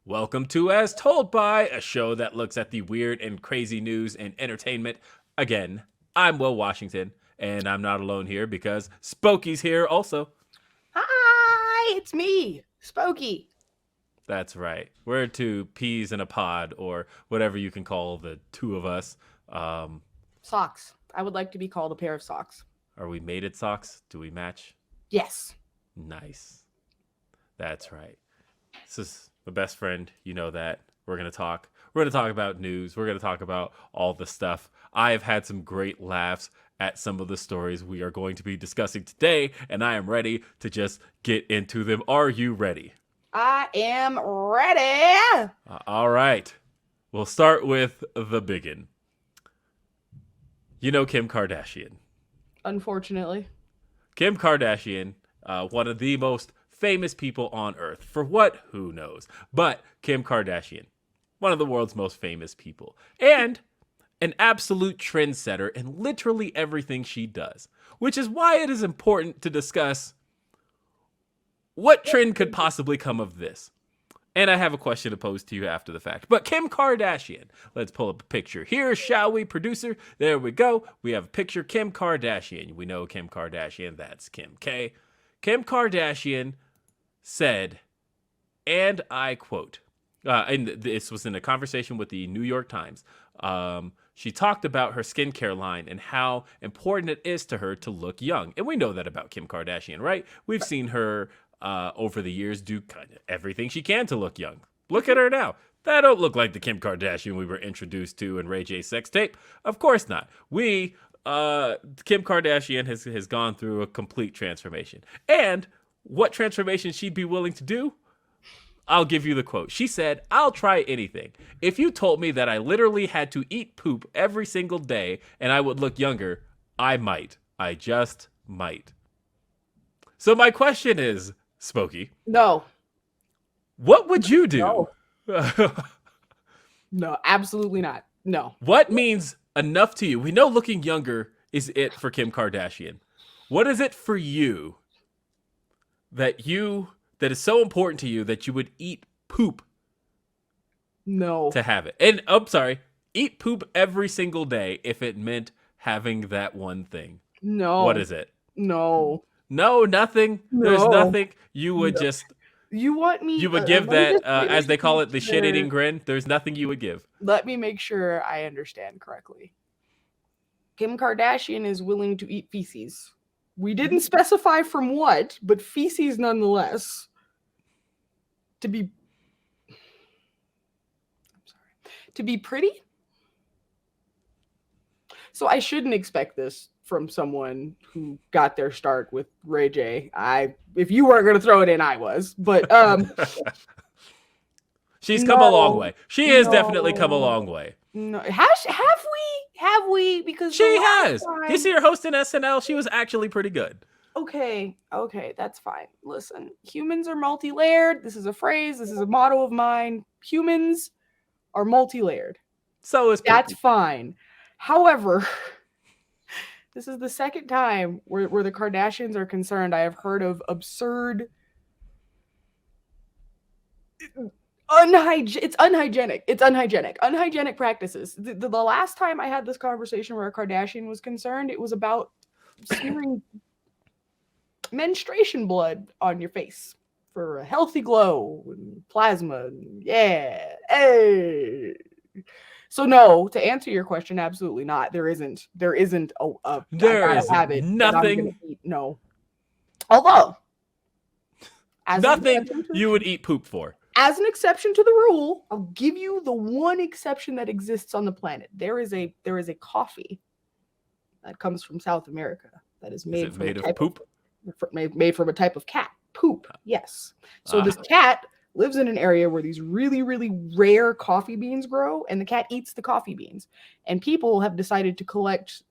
Welcome to As Told By, a show that looks at the weird and crazy news and entertainment. Again, I'm Will Washington, and I'm not alone here because Spoki's here also. Hi, it's me, Spoki. That's right. We're two peas in a pod, or whatever you can call the two of us. Um, Socks. I would like to be called a pair of socks. are we mated socks? Do we match? Yes. Nice. That's right. This is my best friend. You know that. We're going to talk. We're going to talk about news. We're going to talk about all the stuff. I have had some great laughs at some of the stories we are going to be discussing today, and I am ready to just get into them. Are you ready? I am ready. All right. We'll start with the biggin. You know Kim Kardashian. Unfortunately. Kim Kardashian, one of the most famous people on earth. For what? Who knows? But Kim Kardashian, one of the world's most famous people. And an absolute trendsetter in literally everything she does. Which is why it is important to discuss what trend could possibly come of this. And I have a question to pose to you after the fact. But Kim Kardashian, let's pull up a picture here, shall we, producer? There we go. We have a picture Kim Kardashian. We know Kim Kardashian. That's Kim K. Kim Kardashian said, and I quote, and this was in a conversation with the New York Times. She talked about her skincare line and how important it is to her to look young. And we know that about Kim Kardashian, right? We've seen her over the years do kind of everything she can to look young. Look at her now. That don't look like the Kim Kardashian we were introduced to in Ray J's sex tape. Of course not. Kim Kardashian has gone through a complete transformation. And what transformation she'd be willing to do? I'll give you the quote. She said, "I'll try anything. If you told me that I literally had to eat poop every single day and I would look younger, I might. I just might." So my question is, Spoki, No. what would you do? No. No, absolutely not. No. What means enough to you? We know looking younger is it for Kim Kardashian. What is it for you that is so important to you that you would eat poop No. to have it? And I'm sorry, eat poop every single day if it meant having that one thing. No. What is it? No. No, nothing. There's No. nothing. You would No. just You want me? you would give let me that just- as they call it the sure. shit-eating grin. There's nothing you would give. Let me make sure I understand correctly. Kim Kardashian is willing to eat feces. We didn't specify from what, but feces nonetheless. To be pretty. So I shouldn't expect this from someone who got their start with Ray J. If you weren't going to throw it in, I was. But She's come a long No. way. She has No. definitely come a long way. no, have we? Because She the last has. You time- see her hosting SNL. She was actually pretty good. Okay, that's fine. Listen, humans are multi-layered. This is a phrase. This is a motto of mine. Humans are multi-layered. So is That's poopy. fine. However, this is the second time where the Kardashians are concerned. I have heard of absurd, it's unhygienic. It's unhygienic. Unhygienic practices. The last time I had this conversation where a Kardashian was concerned, it was about smearing menstruation blood on your face for a healthy glow and plasma. Yeah. Hey. So no, to answer your question, absolutely not. There isn't There I is gotta have it that I'm nothing. gonna eat. No. Although, as an Nothing exception to- you would eat poop for. as an exception to the rule, I'll give you the one exception that exists on the planet. There is a coffee that comes from South America that is made Is it from a made of type poop? made from a type of cat. Poop. Yes. So this cat lives in an area where these really, really rare coffee beans grow, and the cat eats the coffee beans. And people have decided to collect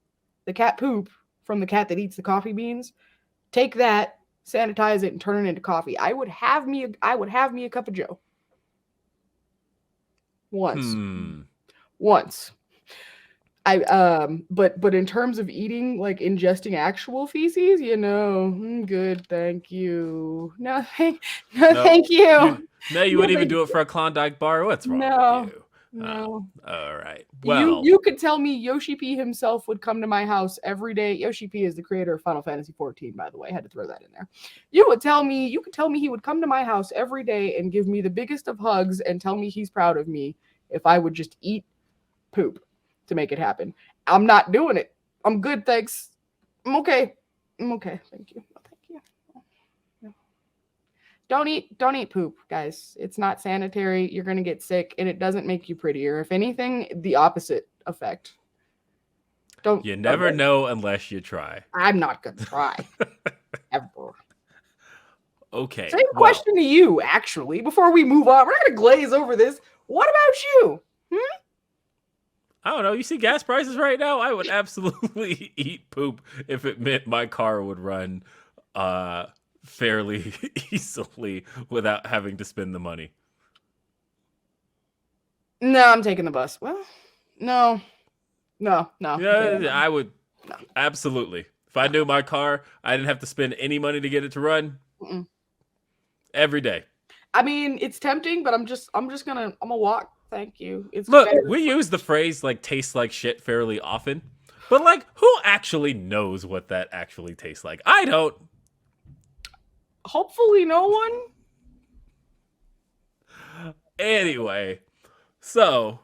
the cat poop from the cat that eats the coffee beans, take that, sanitize it, and turn it into coffee. I would have me a cup of Joe. Once. But in terms of eating, like ingesting actual feces, good, thank you. No, No, thank you. you No, wouldn't even thank do it for a Klondike bar. What's wrong with no, you? no. All right. You Well, could tell me Yoshi P himself would come to my house every day. Yoshi P is the creator of Final Fantasy 14, by the way. I had to throw that in there. You could tell me he would come to my house every day and give me the biggest of hugs and tell me he's proud of me if I would just eat poop to make it happen. I'm not doing it. I'm good, thanks. I'm okay. Thank you. Thank you. No. Don't eat poop, guys. It's not sanitary. You're gonna get sick, and it doesn't make you prettier. If anything, the opposite effect. you never know unless you try. I'm not gonna try. Ever. Okay. Same question to you, actually. Before we move on, we're gonna glaze over this. What about you? I don't know. You see gas prices right now? I would absolutely eat poop if it meant my car would run fairly easily without having to spend the money. No, I'm taking the bus. Well, no. Yeah, I would absolutely. If I knew my car, I didn't have to spend any money to get it to run. Every day. I mean, it's tempting, but I'm gonna walk. Thank you. Look, we use the phrase like tastes like shit fairly often, but like who actually knows what that actually tastes like? I don't. Hopefully no one. Anyway, so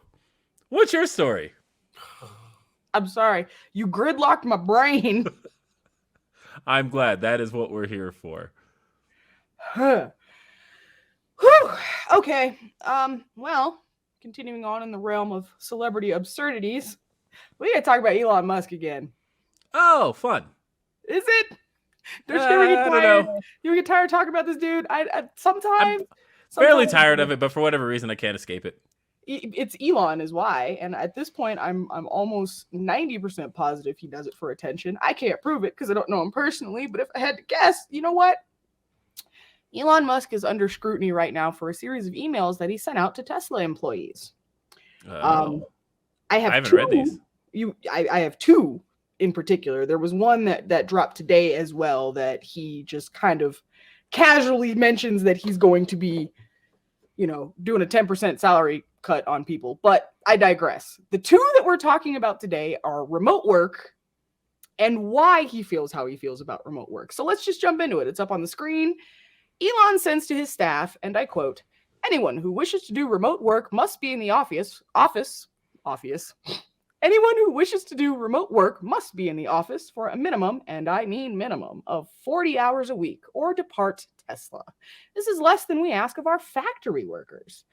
what's your story? I'm sorry. You gridlocked my brain. I'm glad. That is what we're here for. Whew. Okay. Well, continuing on in the realm of celebrity absurdities, we gotta talk about Elon Musk again. Oh, fun. Is it? Don't you ever get tired? I don't know. You ever get tired of talking about this dude? I sometimes. I'm fairly tired of it, but for whatever reason, I can't escape it. It's Elon is why, and at this point, I'm almost 90% positive he does it for attention. I can't prove it because I don't know him personally, but if I had to guess, you know what? Elon Musk is under scrutiny right now for a series of emails that he sent out to Tesla employees. I haven't read these. I have two in particular. There was one that dropped today as well that he just kind of casually mentions that he's going to be, doing a 10% salary cut on people. But I digress. The two that we're talking about today are remote work and why he feels how he feels about remote work. So let's just jump into it. It's up on the screen. Elon sends to his staff, and I quote, "Anyone who wishes to do remote work must be in the office. Anyone who wishes to do remote work must be in the office for a minimum, and I mean minimum, of 40 hours a week or depart Tesla. This is less than we ask of our factory workers.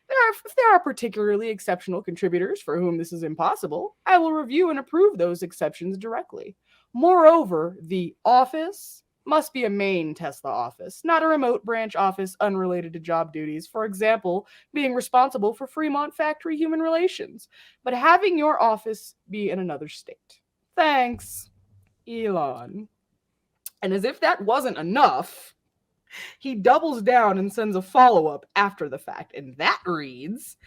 If there are particularly exceptional contributors for whom this is impossible, I will review and approve those exceptions directly. Moreover, the office must be a main Tesla office, not a remote branch office unrelated to job duties, for example, being responsible for Fremont factory human relations, but having your office be in another state. Thanks, Elon." And as if that wasn't enough, he doubles down and sends a follow-up after the fact, and that reads,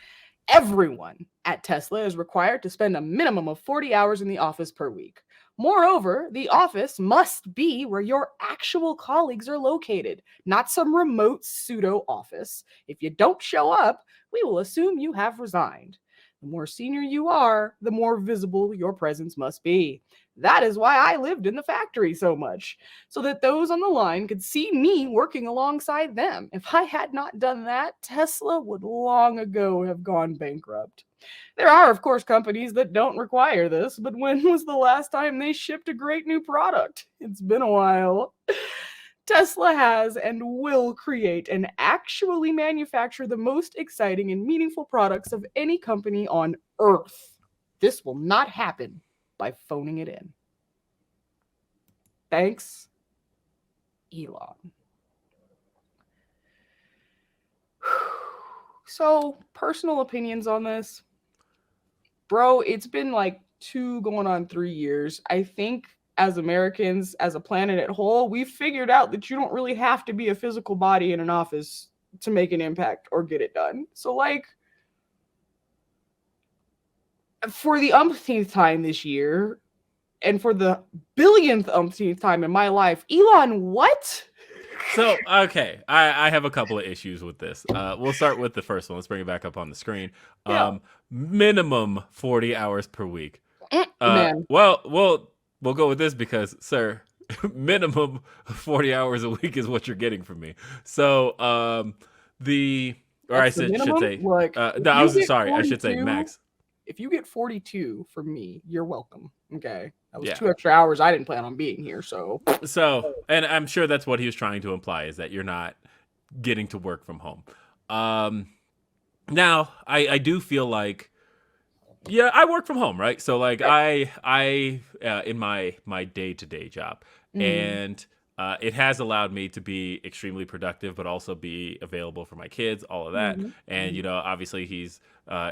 "Everyone at Tesla is required to spend a minimum of 40 hours in the office per week. Moreover, the office must be where your actual colleagues are located, not some remote pseudo office. If you don't show up, we will assume you have resigned. The more senior you are, the more visible your presence must be. That is why I lived in the factory so much, so that those on the line could see me working alongside them. If I had not done that, Tesla would long ago have gone bankrupt. There are, of course, companies that don't require this, but when was the last time they shipped a great new product? It's been a while. Tesla has and will create and actually manufacture the most exciting and meaningful products of any company on Earth. This will not happen by phoning it in. Thanks, Elon." So, personal opinions on this. Bro, it's been like 2 going on 3 years. I think as Americans, as a planet at whole, we've figured out that you don't really have to be a physical body in an office to make an impact or get it done. So, like, for the umpteenth time this year, and for the billionth umpteenth time in my life, Elon, what? So, okay, I have a couple of issues with this. We'll start with the first one. Let's bring it back up on the screen. Yeah. Minimum 40 hours per week. Man, We'll go with this because, sir, minimum 40 hours a week is what you're getting from me. So, or I that's the should minimum. say, Like, no, if I you was get sorry, I should say 42 max. If you get 42 from me, you're welcome. Okay. That was Yeah. 2 extra hours I didn't plan on being here. So, And I'm sure that's what he was trying to imply is that you're not getting to work from home. Now, I do feel like, yeah, I work from home, right? So like right. I in my day-to-day job, and it has allowed me to be extremely productive, but also be available for my kids, all of that. And you know, obviously he's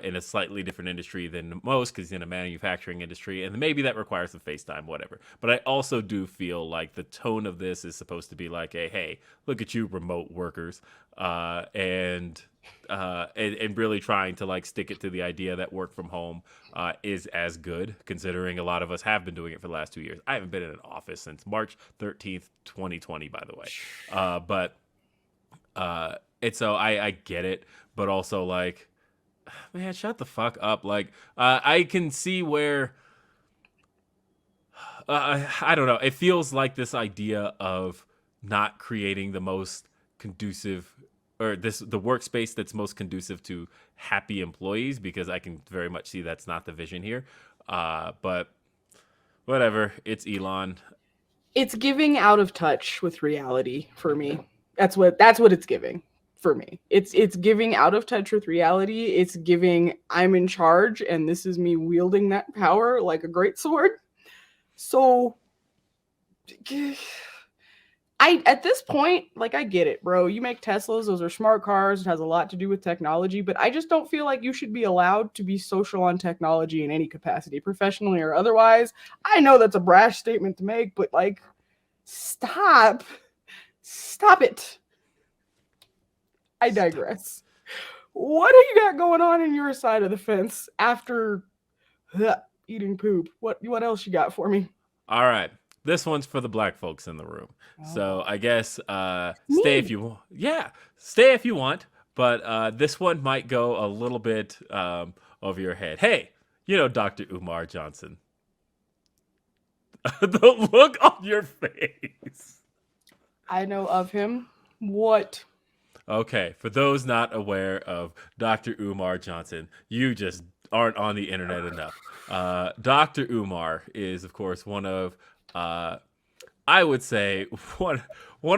in a slightly different industry than most because he's in a manufacturing industry, and maybe that requires some FaceTime, whatever. But I also do feel like the tone of this is supposed to be like, a, hey, look at you, remote workers, and really trying to like stick it to the idea that work from home is as good, considering a lot of us have been doing it for the last 2 years. I haven't been in an office since March 13th, 2020, by the way. And so I get it, but also like, man, shut the fuck up. Like, I can see where, I don't know. It feels like this idea of not creating the most conducive or the workspace that's most conducive to happy employees, because I can very much see that's not the vision here. But whatever, it's Elon. It's giving out of touch with reality for me. That's what it's giving for me. It's giving out of touch with reality. It's giving I'm in charge and this is me wielding that power like a great sword. So at this point, like, I get it, bro. You make Teslas, those are smart cars, it has a lot to do with technology, but I just don't feel like you should be allowed to be social on technology in any capacity, professionally or otherwise. I know that's a brash statement to make, but like, stop it. I digress. What do you got going on in your side of the fence after eating poop? What else you got for me? All right. This one's for the black folks in the room. So I guess stay if you want. Yeah, stay if you want. But this one might go a little bit over your head. Hey, you know Dr. Umar Johnson. The look on your face. I know of him. What? Okay, for those not aware of Dr. Umar Johnson, you just aren't on the internet enough. Dr. Umar is, of course, one of I would say one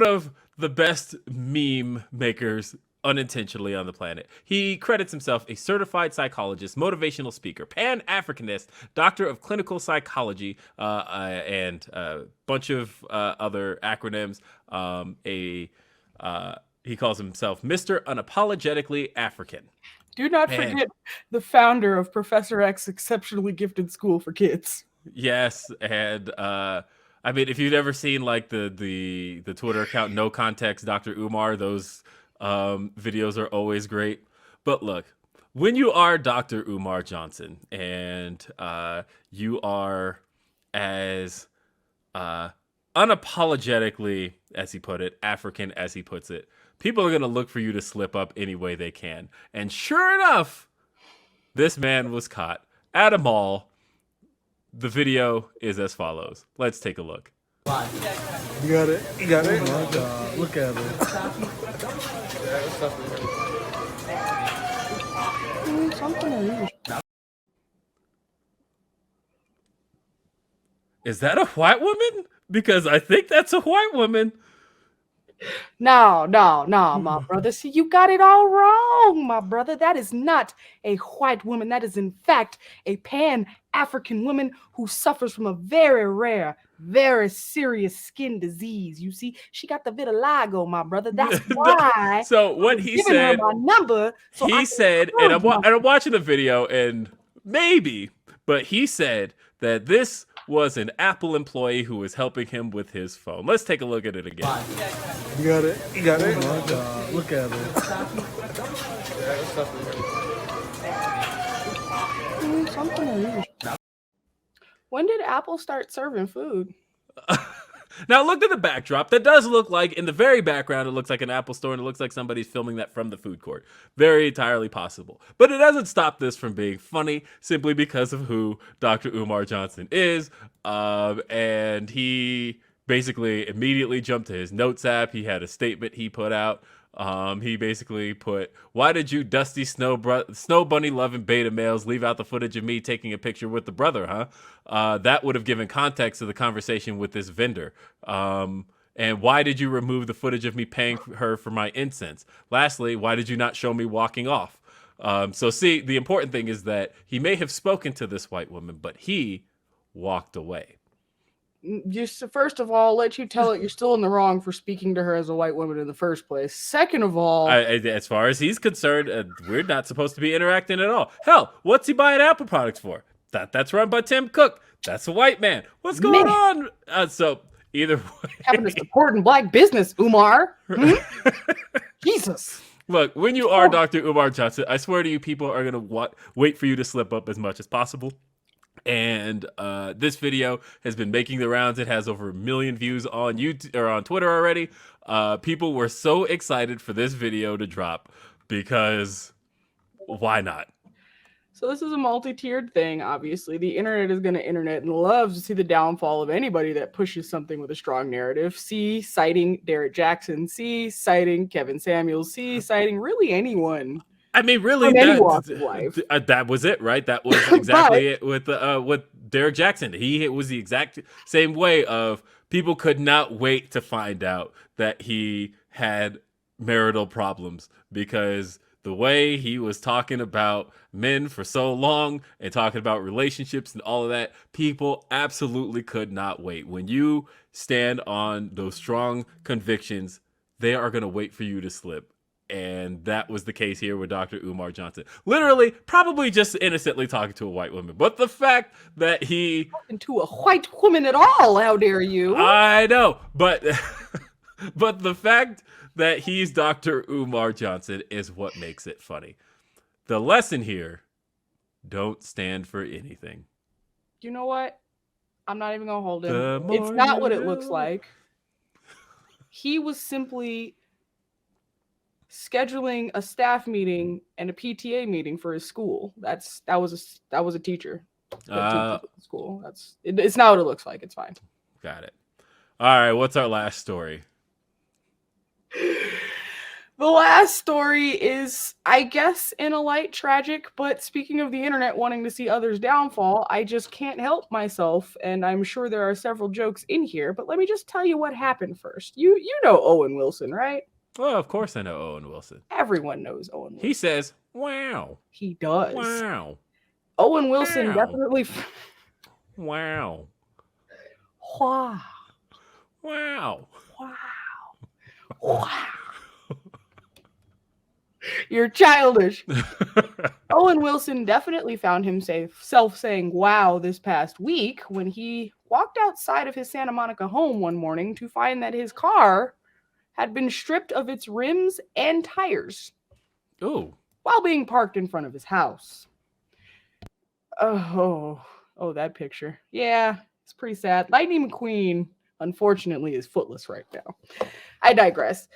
of the best meme makers unintentionally on the planet. He credits himself a certified psychologist, motivational speaker, Pan-Africanist, doctor of clinical psychology, and a bunch of other acronyms. He calls himself Mr. Unapologetically African. Do not forget the founder of Professor X Exceptionally Gifted School for Kids. Yes, and I mean, if you've ever seen like the Twitter account No Context Dr. Umar, those videos are always great. But look, when you are Dr. Umar Johnson and you are as unapologetically, as he put it, African as he puts it, people are going to look for you to slip up any way they can. And sure enough, this man was caught at a mall. The video is as follows. Let's take a look. You got it. You got it. Oh my God. Look at it. Is that a white woman? Because I think that's a white woman. No, my brother. See, you got it all wrong, my brother. That is not a white woman. That is, in fact, a Pan-African woman who suffers from a very rare, very serious skin disease. You see, she got the vitiligo, my brother. That's why. So what he said, her my number. So he said, and I'm watching the video, and maybe, but he said that this was an Apple employee who was helping him with his phone. Let's take a look at it again. You got it. You got it. Oh my God. Look at Something unusual. When did Apple start serving food? Now look at the backdrop. That does look like, in the very background, it looks like an Apple store, and it looks like somebody's filming that from the food court. Very entirely possible. But it doesn't stop this from being funny, simply because of who Dr. Umar Johnson is. And he basically immediately jumped to his notes app. He had a statement he put out. He basically put, "Why did you dusty snow bunny loving beta males leave out the footage of me taking a picture with the brother, huh? That would have given context to the conversation with this vendor. And why did you remove the footage of me paying her for my incense? Lastly, why did you not show me walking off?" So see, the important thing is that he may have spoken to this white woman, but he walked away. Just first of all, let you tell it you're still in the wrong for speaking to her as a white woman in the first place. Second of all, as far as he's concerned, we're not supposed to be interacting at all. Hell, what's he buying Apple products for? That's run by Tim Cook. That's a white man. What's going on? So either way, having to support in black business, Umar. Jesus. Look, when you are Dr. Umar Johnson, I swear to you, people are gonna wait for you to slip up as much as possible. And this video has been making the rounds. It has over 1 million views on YouTube or on Twitter already. People were so excited for this video to drop because why not? So this is a multi-tiered thing, obviously. The internet is going to internet and loves to see the downfall of anybody that pushes something with a strong narrative. C, citing Derek Jackson. C, citing Kevin Samuels. C, citing really anyone. I mean, really, that was it, right? That was exactly it with Derek Jackson. It was the exact same way of people could not wait to find out that he had marital problems because the way he was talking about men for so long and talking about relationships and all of that, people absolutely could not wait. When you stand on those strong convictions, they are going to wait for you to slip. And that was the case here with Dr. Umar Johnson. Literally, probably just innocently talking to a white woman. But the fact that he... Talking to a white woman at all, how dare you? I know, but but the fact that he's Dr. Umar Johnson is what makes it funny. The lesson here, don't stand for anything. You know what? I'm not even going to hold him. It's not what it looks like. He was simply scheduling a staff meeting and a PTA meeting for his school. That was a teacher. School. It's not what it looks like. It's fine. Got it. All right. What's our last story? The last story is, I guess, in a light tragic, but speaking of the internet wanting to see others' downfall, I just can't help myself, and I'm sure there are several jokes in here, but let me just tell you what happened first. You know Owen Wilson, right? Well, of course I know Owen Wilson. Everyone knows Owen Wilson. He says, wow. He does. Wow. Owen Wilson definitely... Wow. Wow. Wow. Wow. Wow. You're childish. Owen Wilson definitely found himself saying wow this past week when he walked outside of his Santa Monica home one morning to find that his car had been stripped of its rims and tires. Ooh. While being parked in front of his house. Oh, that picture. Yeah, it's pretty sad. Lightning McQueen, unfortunately, is footless right now. I digress.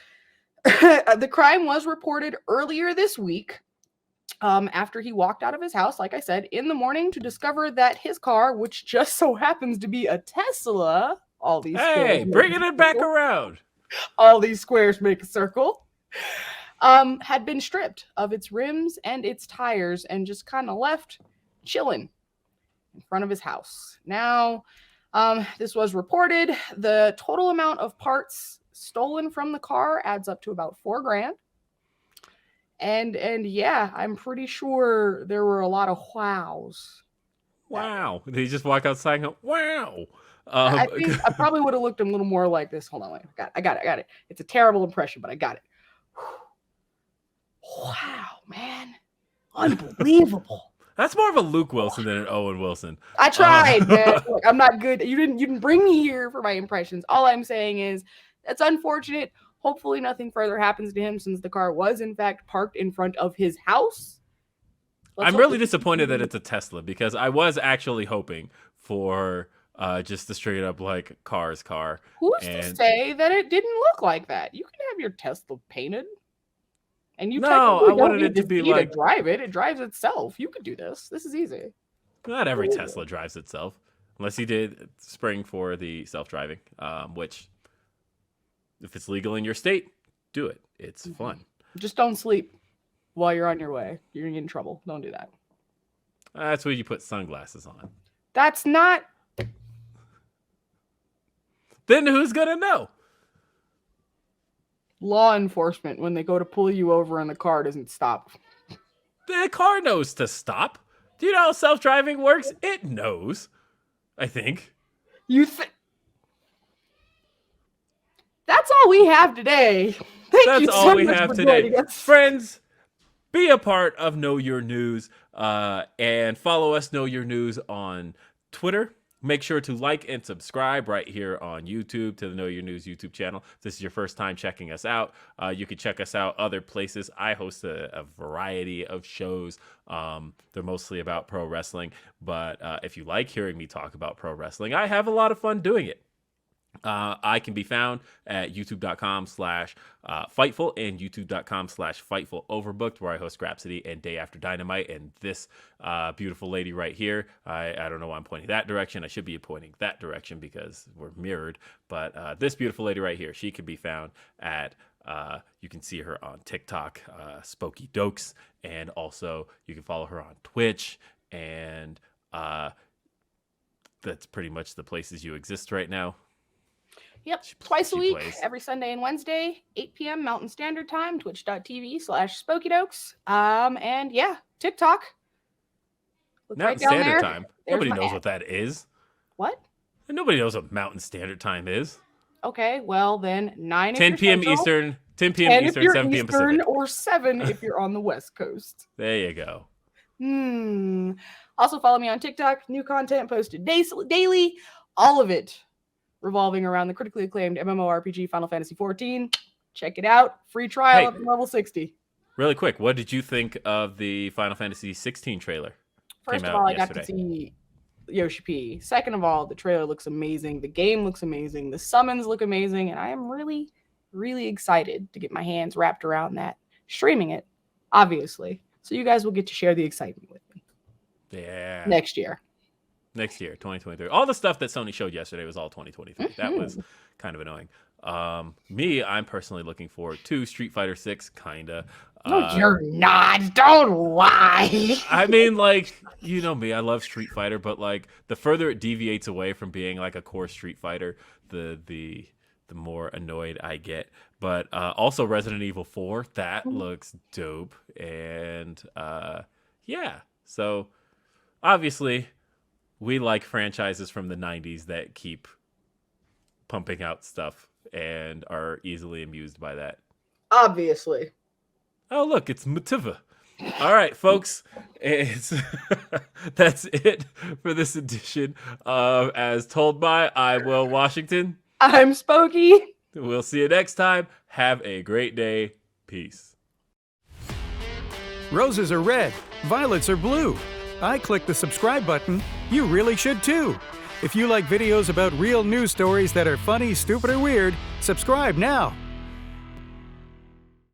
The crime was reported earlier this week after he walked out of his house, like I said, in the morning to discover that his car, which just so happens to be a Tesla, all these bringing it back around. All these squares make a circle, had been stripped of its rims and its tires and just kind of left chilling in front of his house. Now, this was reported. The total amount of parts stolen from the car adds up to about $4,000. And yeah, I'm pretty sure there were a lot of wows. Wow. Did he just walk outside and go, wow? I think I probably would have looked a little more like this. Hold on, wait. I got it. It's a terrible impression, but I got it. Wow, man. Unbelievable. That's more of a Luke Wilson than an Owen Wilson. I tried, man. Look, I'm not good. You didn't bring me here for my impressions. All I'm saying is it's unfortunate. Hopefully nothing further happens to him since the car was in fact parked in front of his house. Let's I'm hope really that- disappointed that it's a Tesla because I was actually hoping for just a straight up like Cars car. Who's to And say that it didn't look like that? You can have your Tesla painted. And you No, technically I don't wanted need it to the be key like- drive it. It drives itself. You could do this. This is easy. not every Ooh. Tesla drives itself, unless you did spring for the self-driving, which if it's legal in your state, do it. It's fun. Just don't sleep while you're on your way. You're gonna get in trouble. Don't do that. That's where you put sunglasses on. That's not. Then who's gonna know? Law enforcement when they go to pull you over and the car doesn't stop. The car knows to stop. Do you know how self-driving works? It knows. I think. You think that's all we have today. Thank That's you all so we much have for today. joining us. Friends, be a part of Know Your News and follow us, Know Your News, on Twitter. Make sure to like and subscribe right here on YouTube to the Know Your News YouTube channel. If this is your first time checking us out, you can check us out other places. I host a variety of shows. They're mostly about pro wrestling, but if you like hearing me talk about pro wrestling, I have a lot of fun doing it. I can be found at youtube.com/Fightful and youtube.com/FightfulOverbooked, where I host Grapsody and Day After Dynamite. And this beautiful lady right here, I don't know why I'm pointing that direction. I should be pointing that direction because we're mirrored. But this beautiful lady right here, she can be found at, you can see her on TikTok, Spoki Dokes, and also you can follow her on Twitch. And that's pretty much the places you exist right now. Yep, twice a she week, plays. every Sunday and Wednesday, 8 p.m. Mountain Standard Time, twitch.tv/SpokiDokes. And yeah, TikTok. Look Mountain right down Standard there. Time. There's Nobody my knows ad. what that is. What? And nobody knows what Mountain Standard Time is. Okay, well then 9 if 10 you're p.m. Central, Eastern, 10 p.m. 10 if Eastern, you're 7 p.m. Eastern, Pacific. or 7 if you're on the West Coast. There you go. Also follow me on TikTok. New content posted daily. All of it revolving around the critically acclaimed MMORPG Final Fantasy XIV. Check it out. Free trial Hey. up to level 60. Really quick, what did you think of the Final Fantasy 16 trailer? First Came of out all, I got to yesterday. see Yoshi P. Second of all, the trailer looks amazing. The game looks amazing. The summons look amazing. And I am really, really excited to get my hands wrapped around that. Streaming it, obviously. So you guys will get to share the excitement with me. Yeah. Next year. Next year, 2023. All the stuff that Sony showed yesterday was all 2023. That was kind of annoying. I'm personally looking forward to Street Fighter 6, kinda. No, you're not. Don't lie. I mean, like, you know me, I love Street Fighter, but like the further it deviates away from being like a core Street Fighter, the more annoyed I get. But also Resident Evil 4, that looks dope. And yeah, so obviously we like franchises from the 90s that keep pumping out stuff and are easily amused by that. Obviously. Oh, look, it's Mativa. All right, folks, that's it for this edition of As Told by I Will Washington. I'm Spoki. We'll see you next time. Have a great day. Peace. Roses are red, violets are blue. I clicked the subscribe button. You really should too. If you like videos about real news stories that are funny, stupid, or weird, subscribe now.